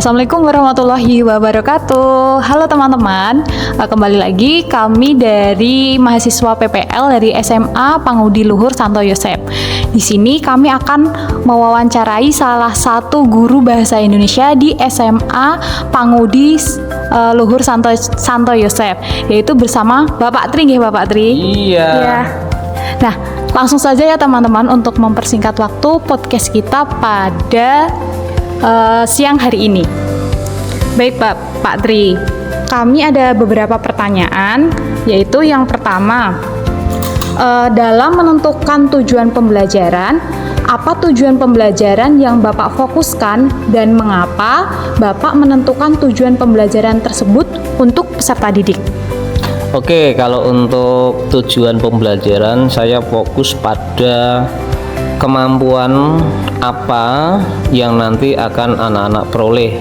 Assalamualaikum warahmatullahi wabarakatuh. Halo teman-teman, kembali lagi kami dari mahasiswa PPL dari SMA Pangudi Luhur Santo Yosep. Di sini kami akan mewawancarai salah satu guru bahasa Indonesia di SMA Pangudi Luhur Santo Yosep, yaitu bersama Bapak Tri, nggih Bapak Tri? Iya. Ya. Nah, langsung saja ya teman-teman untuk mempersingkat waktu podcast kita pada siang hari ini. Baik Pak Tri, kami ada beberapa pertanyaan, yaitu yang pertama, dalam menentukan tujuan pembelajaran, apa tujuan pembelajaran yang Bapak fokuskan dan mengapa Bapak menentukan tujuan pembelajaran tersebut untuk peserta didik? Oke, kalau untuk tujuan pembelajaran saya fokus pada kemampuan apa yang nanti akan anak-anak peroleh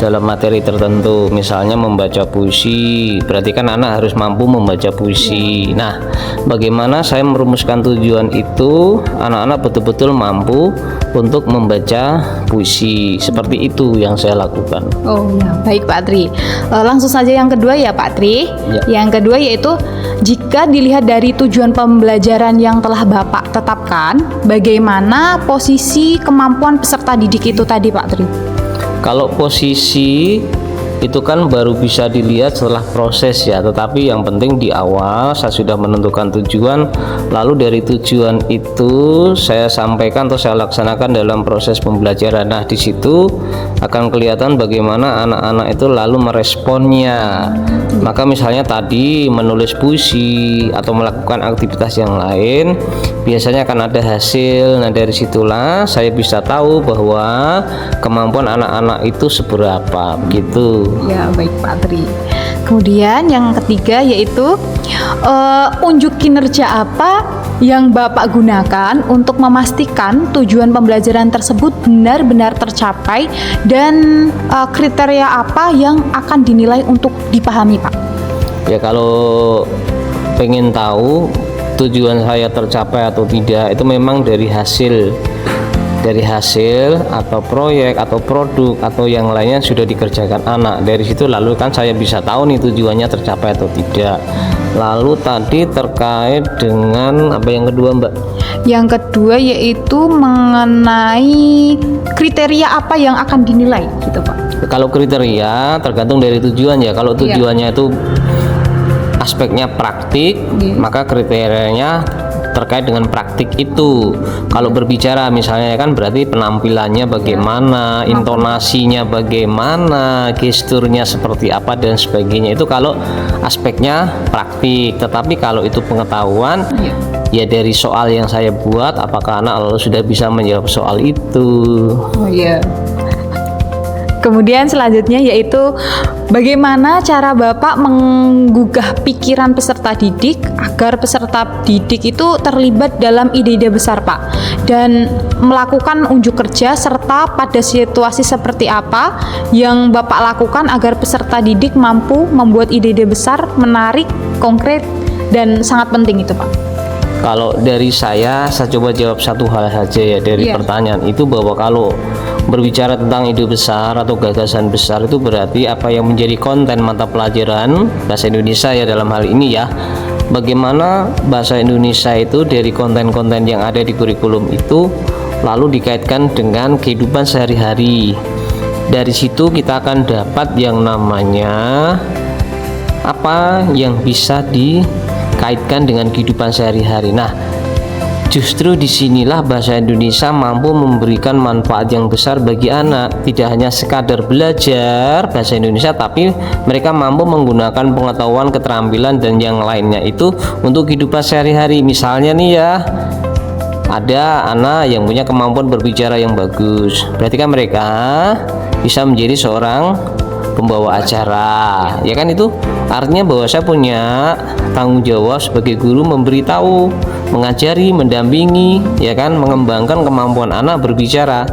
dalam materi tertentu. Misalnya membaca puisi, berarti kan anak harus mampu membaca puisi. Nah, bagaimana saya merumuskan tujuan itu, anak-anak betul-betul mampu untuk membaca puisi. Seperti itu yang saya lakukan. Oh ya, baik Pak Tri. Langsung saja yang kedua ya Pak Tri. Ya. Yang kedua yaitu, jika dilihat dari tujuan pembelajaran yang telah Bapak tetapkan, bagaimana posisi kemampuan peserta didik itu tadi Pak Tri? Kalau posisi itu kan baru bisa dilihat setelah proses ya, tetapi yang penting di awal saya sudah menentukan tujuan, lalu dari tujuan itu saya sampaikan atau saya laksanakan dalam proses pembelajaran. Nah, di situ akan kelihatan bagaimana anak-anak itu lalu meresponnya. Maka misalnya tadi menulis puisi atau melakukan aktivitas yang lain, biasanya akan ada hasil. Nah, dari situlah saya bisa tahu bahwa kemampuan anak-anak itu seberapa begitu. Ya, baik Pak Tri. Kemudian yang ketiga yaitu, unjuk kinerja apa yang Bapak gunakan untuk memastikan tujuan pembelajaran tersebut benar-benar tercapai, dan kriteria apa yang akan dinilai untuk dipahami Pak? Ya, kalau pengen tahu tujuan saya tercapai atau tidak, itu memang dari hasil atau proyek atau produk atau yang lainnya sudah dikerjakan anak. Dari situ lalu kan saya bisa tahu nih tujuannya tercapai atau tidak. Lalu tadi terkait dengan apa yang kedua Mbak? Yang kedua yaitu mengenai kriteria apa yang akan dinilai gitu Pak. Kalau kriteria tergantung dari tujuan ya. Kalau tujuannya itu aspeknya praktik, maka kriterianya terkait dengan praktik itu. Kalau berbicara misalnya kan berarti penampilannya bagaimana, intonasinya bagaimana, gesturnya seperti apa dan sebagainya. Itu kalau aspeknya praktik. Tetapi kalau itu pengetahuan, ya dari soal yang saya buat, apakah anak lalu sudah bisa menjawab soal itu. Oh iya. Kemudian selanjutnya yaitu, bagaimana cara Bapak menggugah pikiran peserta didik agar peserta didik itu terlibat dalam ide-ide besar Pak, dan melakukan unjuk kerja, serta pada situasi seperti apa yang Bapak lakukan agar peserta didik mampu membuat ide-ide besar, menarik, konkret, dan sangat penting itu Pak? Kalau dari saya coba jawab satu hal saja ya dari pertanyaan itu, bahwa kalau berbicara tentang ide besar atau gagasan besar itu berarti apa yang menjadi konten mata pelajaran bahasa Indonesia ya dalam hal ini ya, bagaimana bahasa Indonesia itu dari konten-konten yang ada di kurikulum itu lalu dikaitkan dengan kehidupan sehari-hari. Dari situ kita akan dapat yang namanya apa yang bisa dikaitkan dengan kehidupan sehari-hari. Nah, justru disinilah bahasa Indonesia mampu memberikan manfaat yang besar bagi anak. Tidak hanya sekadar belajar bahasa Indonesia, tapi mereka mampu menggunakan pengetahuan, keterampilan, dan yang lainnya itu untuk kehidupan sehari-hari. Misalnya nih ya, ada anak yang punya kemampuan berbicara yang bagus, berarti kan mereka bisa menjadi seorang pembawa acara, ya kan? Itu artinya bahwa saya punya tanggung jawab sebagai guru memberitahu, mengajari, mendampingi, ya kan, mengembangkan kemampuan anak berbicara,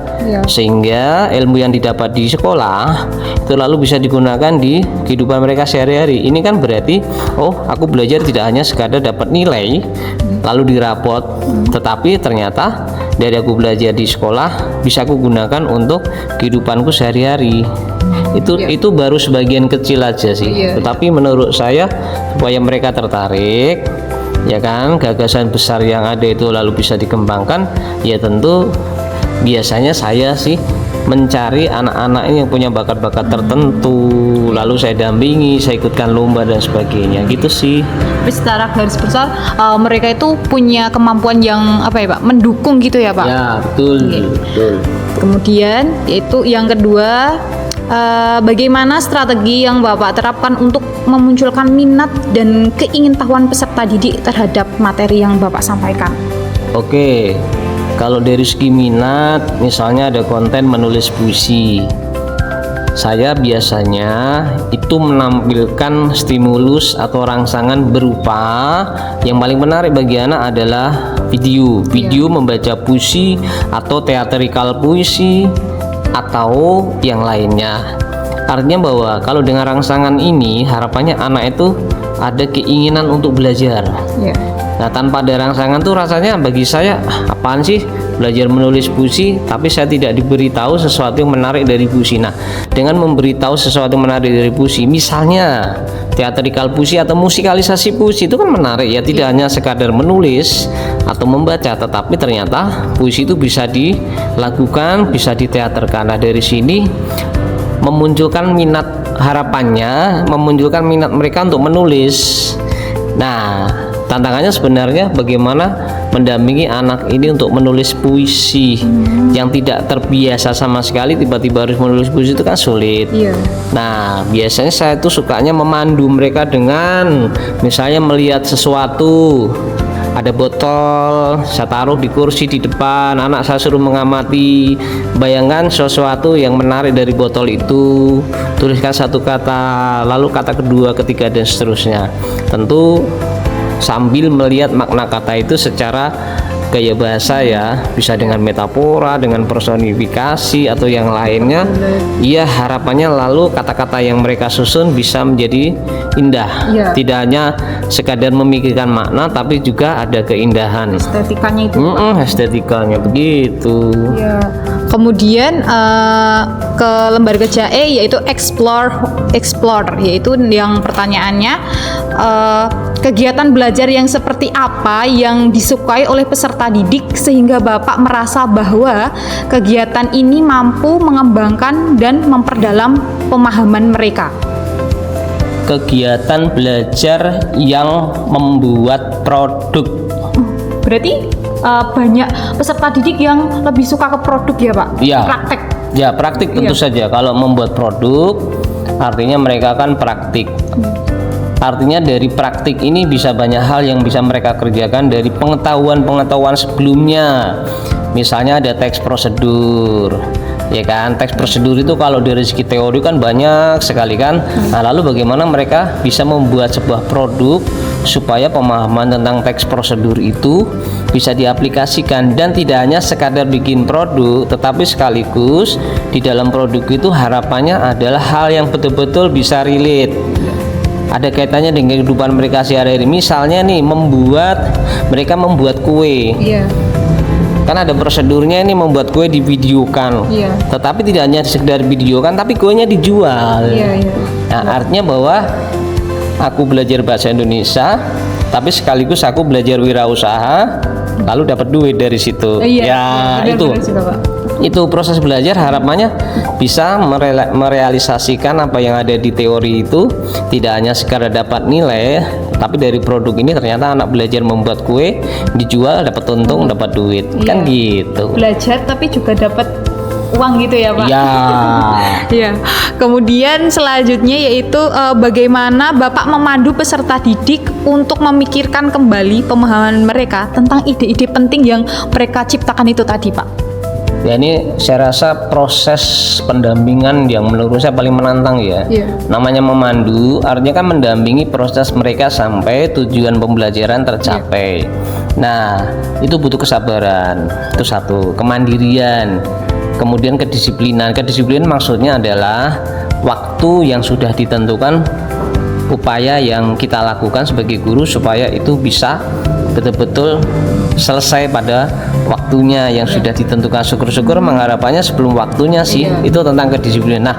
sehingga ilmu yang didapat di sekolah itu lalu bisa digunakan di kehidupan mereka sehari-hari. Ini kan berarti, oh, aku belajar tidak hanya sekadar dapat nilai lalu dirapot, tetapi ternyata dari aku belajar di sekolah bisa aku gunakan untuk kehidupanku sehari-hari. Itu baru sebagian kecil aja sih. Tetapi menurut saya supaya mereka tertarik, ya kan, gagasan besar yang ada itu lalu bisa dikembangkan, ya tentu biasanya saya sih mencari anak-anak ini yang punya bakat-bakat tertentu, lalu saya dampingi, saya ikutkan lomba dan sebagainya, gitu sih. Tapi secara garis besar mereka itu punya kemampuan yang apa ya Pak, mendukung gitu ya Pak? Ya betul, betul. Kemudian yaitu yang kedua, bagaimana strategi yang Bapak terapkan untuk memunculkan minat dan keingintahuan peserta didik terhadap materi yang Bapak sampaikan? Oke, kalau dari segi minat, misalnya ada konten menulis puisi, saya biasanya itu menampilkan stimulus atau rangsangan berupa yang paling menarik bagi anak adalah video membaca puisi atau teatrikal puisi atau yang lainnya. Artinya bahwa kalau dengan rangsangan ini harapannya anak itu ada keinginan untuk belajar. Nah, tanpa ada rangsangan tuh rasanya bagi saya apaan sih belajar menulis puisi tapi saya tidak diberitahu sesuatu yang menarik dari puisi. Nah, dengan memberitahu sesuatu yang menarik dari puisi, misalnya teatrikal puisi atau musikalisasi puisi, itu kan menarik ya, tidak hanya sekadar menulis atau membaca, tetapi ternyata puisi itu bisa dilakukan, bisa diteaterkan. Nah, dari sini memunculkan minat, harapannya memunculkan minat mereka untuk menulis. Nah, tantangannya sebenarnya bagaimana mendampingi anak ini untuk menulis puisi yang tidak terbiasa sama sekali, tiba-tiba harus menulis puisi itu kan sulit. Nah, biasanya saya tuh sukanya memandu mereka dengan misalnya melihat sesuatu, ada botol, saya taruh di kursi di depan, anak saya suruh mengamati, bayangkan sesuatu yang menarik dari botol itu, tuliskan satu kata, lalu kata kedua, ketiga dan seterusnya. Tentu sambil melihat makna kata itu secara gaya bahasa ya, bisa dengan metafora, dengan personifikasi atau yang lainnya. Iya, harapannya lalu kata-kata yang mereka susun bisa menjadi indah. Tidak hanya sekadar memikirkan makna tapi juga ada keindahan. Estetikanya itu. Estetikanya begitu. Kemudian ke lembar kerja E yaitu explore, yaitu yang pertanyaannya kegiatan belajar yang seperti apa yang disukai oleh peserta didik sehingga Bapak merasa bahwa kegiatan ini mampu mengembangkan dan memperdalam pemahaman mereka. Kegiatan belajar yang membuat produk. Berarti banyak peserta didik yang lebih suka ke produk ya Pak? Praktek. Ya, praktik tentu saja. Kalau membuat produk artinya mereka kan praktik. Artinya dari praktik ini bisa banyak hal yang bisa mereka kerjakan dari pengetahuan sebelumnya. Misalnya ada teks prosedur, ya kan, teks prosedur itu kalau dari segi teori kan banyak sekali kan. Nah, lalu bagaimana mereka bisa membuat sebuah produk supaya pemahaman tentang teks prosedur itu bisa diaplikasikan, dan tidak hanya sekadar bikin produk, tetapi sekaligus di dalam produk itu harapannya adalah hal yang betul-betul bisa relate, ada kaitannya dengan kehidupan mereka sehari-hari. Misalnya nih, mereka membuat kue. Kan ada prosedurnya ini, membuat kue divideokan. Tetapi tidak hanya sekedar videokan, tapi kuenya dijual. Nah, artinya bahwa aku belajar bahasa Indonesia, tapi sekaligus aku belajar wirausaha, lalu dapat duit dari situ. Itu proses belajar harapannya bisa merealisasikan apa yang ada di teori itu, tidak hanya sekadar dapat nilai, tapi dari produk ini ternyata anak belajar membuat kue, dijual, dapat untung, dapat duit. Kan gitu. Belajar tapi juga dapat uang gitu ya Pak? Ya. Kemudian selanjutnya yaitu bagaimana Bapak memandu peserta didik untuk memikirkan kembali pemahaman mereka tentang ide-ide penting yang mereka ciptakan itu tadi Pak? Ya, ini saya rasa proses pendampingan yang menurut saya paling menantang ya. Namanya memandu, artinya kan mendampingi proses mereka sampai tujuan pembelajaran tercapai. Nah, itu butuh kesabaran, itu satu, kemandirian, kemudian kedisiplinan. Kedisiplinan maksudnya adalah waktu yang sudah ditentukan, upaya yang kita lakukan sebagai guru supaya itu bisa betul-betul selesai pada waktunya yang sudah ditentukan. Syukur-syukur mengharapannya sebelum waktunya sih. Itu tentang kedisiplinan. Nah,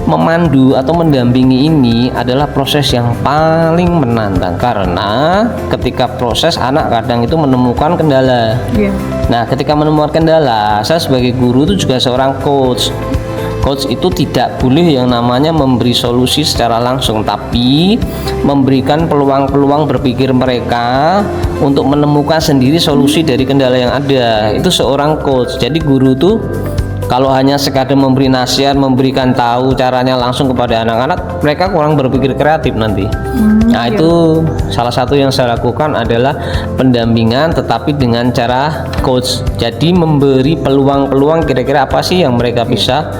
memandu atau mendampingi ini adalah proses yang paling menantang, karena ketika proses anak kadang itu menemukan kendala. Nah, ketika menemukan kendala, saya sebagai guru itu juga seorang coach. Coach itu tidak boleh yang namanya memberi solusi secara langsung, tapi memberikan peluang-peluang berpikir mereka untuk menemukan sendiri solusi dari kendala yang ada. Itu seorang coach. Jadi guru tuh kalau hanya sekadar memberi nasihat, memberikan tahu caranya langsung kepada anak-anak, mereka kurang berpikir kreatif nanti. Nah, itu salah satu yang saya lakukan adalah pendampingan, tetapi dengan cara coach. Jadi memberi peluang-peluang kira-kira apa sih yang mereka bisa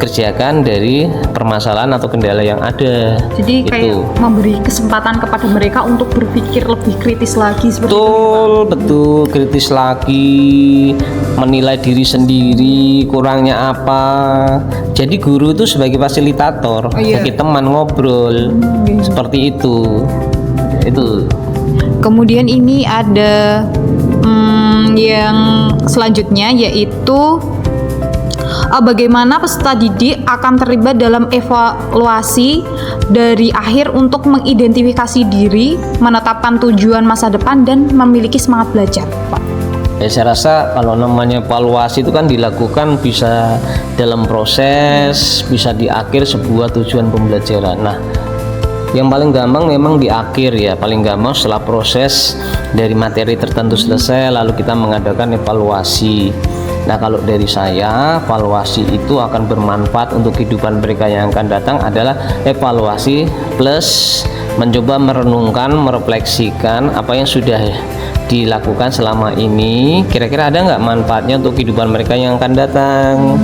kerjakan dari permasalahan atau kendala yang ada. Jadi kayak memberi kesempatan kepada mereka untuk berpikir lebih kritis lagi seperti itu. Betul, kritis lagi, menilai diri sendiri, kurangnya apa. Jadi guru itu sebagai fasilitator, sebagai teman ngobrol, seperti itu. Itu. Kemudian ini ada yang selanjutnya, yaitu bagaimana peserta didik akan terlibat dalam evaluasi dari akhir untuk mengidentifikasi diri, menetapkan tujuan masa depan, dan memiliki semangat belajar, Pak. Ya, saya rasa kalau namanya evaluasi itu kan dilakukan bisa dalam proses, bisa di akhir sebuah tujuan pembelajaran. Nah, yang paling gampang memang di akhir ya, paling gampang setelah proses dari materi tertentu selesai, lalu kita mengadakan evaluasi. Nah, kalau dari saya, evaluasi itu akan bermanfaat untuk kehidupan mereka yang akan datang adalah evaluasi plus mencoba merenungkan, merefleksikan apa yang sudah dilakukan selama ini, kira-kira ada nggak manfaatnya untuk kehidupan mereka yang akan datang.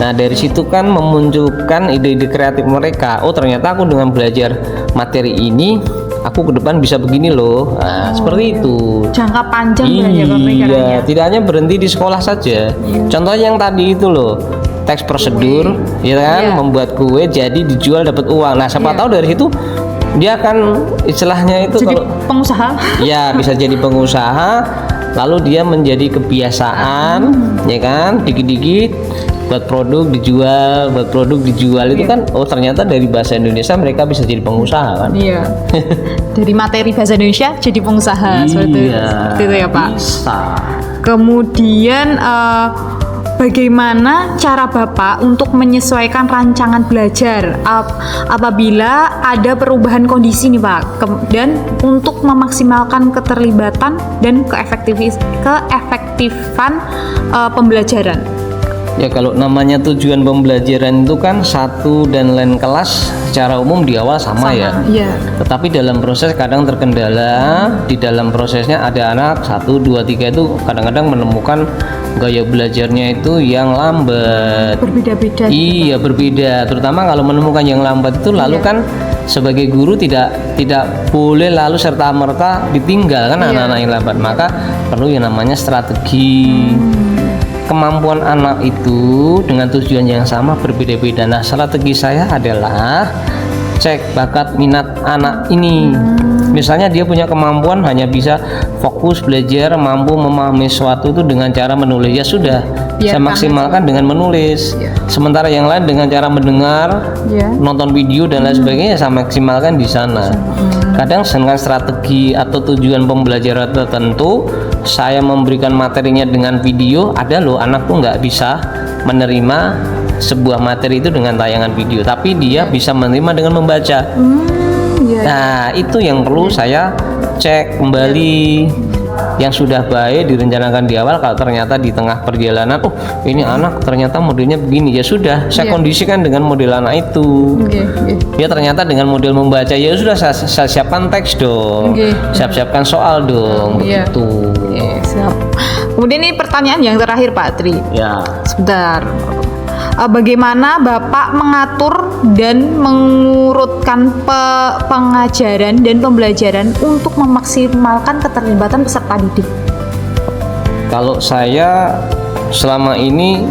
Nah, dari situ kan memunculkan ide-ide kreatif mereka. Oh, ternyata aku dengan belajar materi ini, aku ke depan bisa begini loh. Nah, seperti itu. Jangka panjang belajar pemikirannya. Iya, tidak hanya berhenti di sekolah saja. Contohnya yang tadi itu loh, teks prosedur, ya kan, membuat kue jadi dijual dapat uang. Nah, siapa tahu dari situ dia akan istilahnya itu jadi kalau pengusaha. Ya, bisa jadi pengusaha. Lalu dia menjadi kebiasaan, ya kan, dikit-dikit buat produk dijual, itu kan oh ternyata dari bahasa Indonesia mereka bisa jadi pengusaha kan. Iya. Dari materi bahasa Indonesia jadi pengusaha, seperti itu ya, Pak. Bisa. Kemudian bagaimana cara Bapak untuk menyesuaikan rancangan belajar apabila ada perubahan kondisi nih, Pak, dan untuk memaksimalkan keterlibatan dan keefektifan pembelajaran? Ya, kalau namanya tujuan pembelajaran itu kan satu dan lain kelas secara umum di awal sama ya. Iya. Tetapi dalam proses kadang terkendala, di dalam prosesnya ada anak 1, 2, 3 itu kadang-kadang menemukan gaya belajarnya itu yang lambat. Berbeda-beda. Iya, berbeda. Terutama kalau menemukan yang lambat itu lalu kan sebagai guru tidak boleh lalu serta-merta ditinggal kan anak-anak yang lambat. Maka perlu yang namanya strategi. Kemampuan anak itu dengan tujuan yang sama berbeda-beda. Nah, strategi saya adalah cek bakat minat anak ini. Misalnya dia punya kemampuan hanya bisa fokus belajar, mampu memahami sesuatu itu dengan cara menulis, ya sudah, saya maksimalkan dengan menulis. Sementara yang lain dengan cara mendengar, nonton video dan lain sebagainya, saya maksimalkan di sana. Kadang dengan strategi atau tujuan pembelajaran tertentu, saya memberikan materinya dengan video. Ada loh anak tuh nggak bisa menerima sebuah materi itu dengan tayangan video, tapi dia bisa menerima dengan membaca. Nah, itu yang perlu saya cek kembali. Yang sudah baik direncanakan di awal, kalau ternyata di tengah perjalanan, oh ini anak ternyata modelnya begini, ya sudah saya kondisikan dengan model anak itu. Ya ternyata dengan model membaca, ya sudah saya siapkan teks dong, siapkan soal dong, begitu. Siap. Kemudian ini pertanyaan yang terakhir, Pak Tri. Ya. Sebentar. Bagaimana Bapak mengatur dan mengurutkan pengajaran dan pembelajaran untuk memaksimalkan keterlibatan peserta didik? Kalau saya selama ini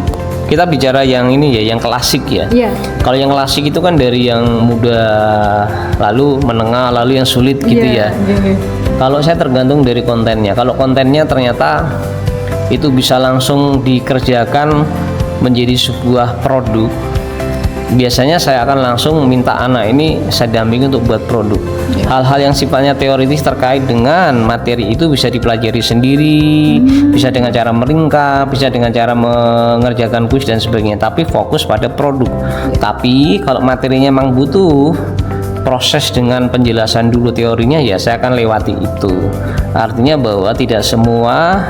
kita bicara yang ini ya, yang klasik ya. Kalau yang klasik itu kan dari yang mudah, lalu menengah, lalu yang sulit gitu ya. Kalau saya tergantung dari kontennya. Kalau kontennya ternyata itu bisa langsung dikerjakan menjadi sebuah produk, biasanya saya akan langsung minta anak ini saya dampingi untuk buat produk. Hal-hal yang sifatnya teoritis terkait dengan materi itu bisa dipelajari sendiri, bisa dengan cara meringkap, bisa dengan cara mengerjakan kuis dan sebagainya, tapi fokus pada produk. Tapi kalau materinya memang butuh proses dengan penjelasan dulu teorinya, ya saya akan lewati itu. Artinya bahwa tidak semua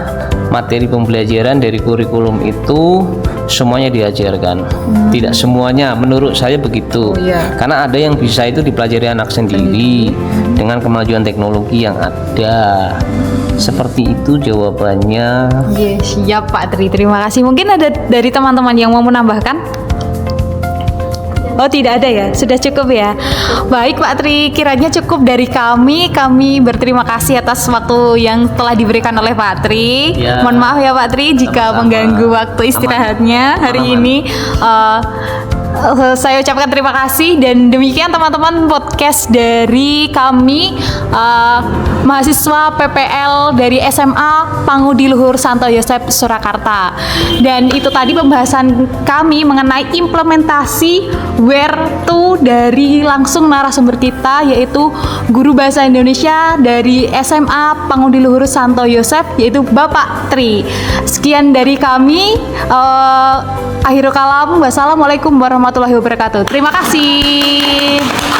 materi pembelajaran dari kurikulum itu semuanya diajarkan. Tidak semuanya, menurut saya begitu. Karena ada yang bisa itu dipelajari anak sendiri dengan kemajuan teknologi yang ada. Seperti itu jawabannya. Siap Pak Tri, terima kasih. Mungkin ada dari teman-teman yang mau menambahkan? Oh, tidak ada ya, sudah cukup ya. Baik Pak Tri, kiranya cukup dari kami. Kami berterima kasih atas waktu yang telah diberikan oleh Pak Tri. Mohon maaf ya Pak Tri jika mengganggu waktu istirahatnya hari ini. Saya ucapkan terima kasih, dan demikian teman-teman podcast dari kami mahasiswa PPL dari SMA Pangudi Luhur Santo Yosef Surakarta. Dan itu tadi pembahasan kami mengenai implementasi where to dari langsung narasumber kita, yaitu guru bahasa Indonesia dari SMA Pangudi Luhur Santo Yosef, yaitu Bapak Tri. Sekian dari kami. Akhirul kalam, wassalamualaikum warahmatullahi wabarakatuh. Terima kasih.